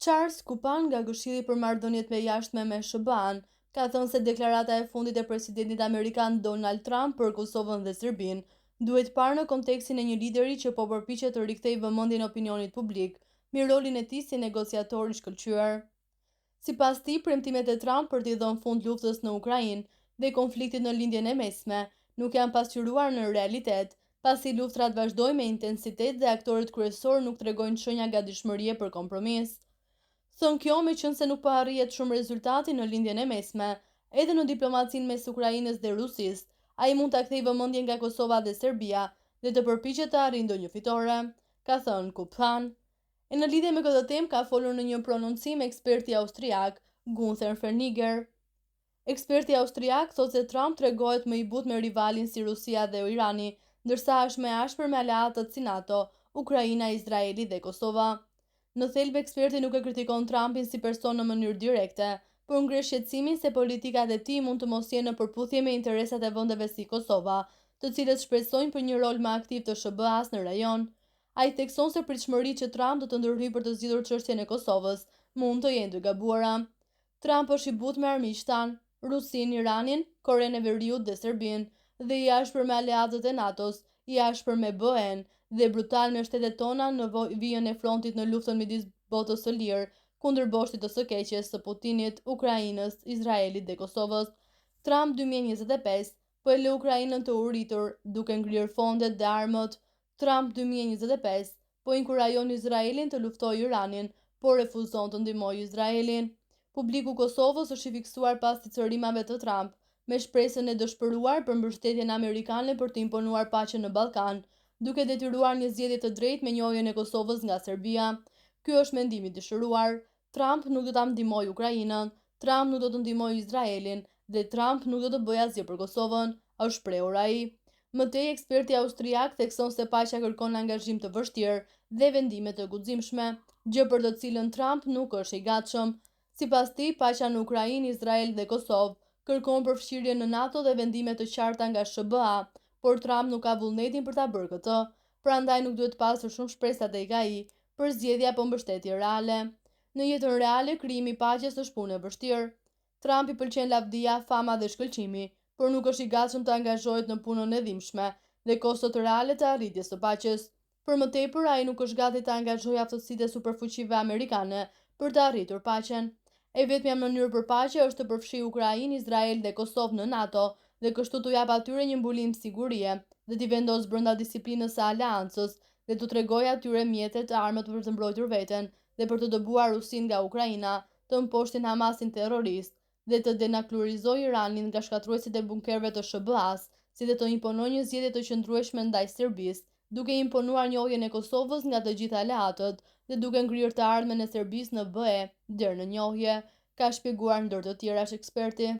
Charles Kupan nga Këshilli për Marrëdhëniet me Jashtme me SBA-n ka thënë se deklarata e fundit e presidentit amerikan Donald Trump për Kosovën dhe Serbinë duhet parë në kontekstin e një lideri që po përpiqet të rikthejë vëmendjen e opinionit publik mbi rolin e tij si negociator i shkëlqyer. Sipas tij, premtimet e Trump për t'i dhënë fund luftës në Ukrainë dhe konfliktit në lindjen e mesme nuk janë pasqyruar në realitet, pasi luftrat vazhdojnë me intensitet dhe aktorët kryesorë nuk tregojnë shenja gatishmërie për kompromis. Thon kjo meqense nuk po arrihet shumë rezultati në lindjen e mesme, edhe në diplomacinë mes Ukrainës dhe Rusisë, ai mund ta kthejë vëmendjen nga Kosova dhe Serbia dhe të përpiqet të arrijë ndonjë fitore, ka thënë Kupan. E në lidhje me këtë temë ka folur në një prononcim eksperti austriak Gunther Fernigger. Eksperti austriak thotë se Trump tregohet më i butë me rivalin si Rusia dhe Irani, ndërsa është më ashpër me aleatët si NATO, Ukraina, Izraeli dhe Kosova. Në thelb, eksperti nuk e kritikon Trumpin si person në mënyrë direkte, por ngre shqetësimin se politikat e tij mund të mos jenë në përputhje me interesat e vendeve si Kosova, të cilët shpresojnë për një rol më aktiv të SBA-s në rajon. Ai thekson se pritshmëritë që Trump do të ndërhyjë për të zgjidhur çështjen e Kosovës mund të jenë të gabuara. Trump është i butë me armiqtë tanë, Rusinë, Iranin, Korenë e Veriut dhe Serbinë dhe i ashpër me aleatët e NATO-s, i ashpër me BE-n dhe brutal me shtetet tona në vijën e frontit në luftën midis botës së lirë kundër boshtit të së keqes së Putinit, Ukrainës, Izraelit dhe Kosovës. Trump 2025 po e lë Ukrainën të uritur duke ngrirë fondet dhe armët. Trump 2025 po inkurajon Izraelin të luftojë Iranin, por refuzon të ndihmojë Izraelin. Publiku i Kosovës është i fiksuar pas cicërimave të Trump, me shpresën e dëshpëruar për mbështetjen amerikane për të imponuar paqen në Ballkan, duke detyruar një zgjedhje të drejtë me njohjen e Kosovës nga Serbia. Ky është mendimi i dëshiruar. Trump nuk do ta ndihmojë Ukrainën, Trump nuk do të ndihmojë Izraelin dhe Trump nuk do të bëjë asgjë për Kosovën, është shprehur ai. Mëtej, eksperti austriak thekson se paqja kërkon angazhim të vështirë dhe vendime të guximshme, gjë për të cilën Trump nuk është i gatshëm. Sipas tij, paqja në Ukrainë, Izrael dhe Kosovë kërkon përfshirje në NATO dhe vendime të qarta nga SBA, por Trump nuk ka vullnetin për ta bërë këtë, prandaj nuk duhet pasur shumë shpresa tek ai për zgjedhje apo mbështetje reale. Në jetën reale, krijimi i paqes është punë e vështirë. Trump i pëlqen lavdia, fama dhe shkëlqimi, por nuk është i gatshëm të angazhohet në punën e dhimbshme dhe kostot reale të arritjes së paqes. Për më tepër, ai nuk është gati të angazhojë aftësitë e superfuqive amerikane për të arritur paqen. E vetmja mënyrë për paqe është të përfshijë Ukrainë, Izrael dhe Kosovë në NATO dhe kështu t'u jap atyre një mbulim sigurie dhe t'i vendos brenda disiplinës së aleancës dhe t'u tregojë atyre mjetet e armët për të mbrojtur veten dhe për të dëbuar Rusinë nga Ukraina, të mposhtin Hamasin terrorist dhe të denuklearizojë Iranin nga shkatruesit e bunkerëve të SBA-s, si dhe të imponojë një zgjedhje të qëndrueshme ndaj Serbisë, duke imponuar njohjen e Kosovës nga të gjithë aleatët dhe duke ngrirë të ardhmen e Serbisë në BE deri në njohje, ka shpjeguar ndër të tjerash eksperti.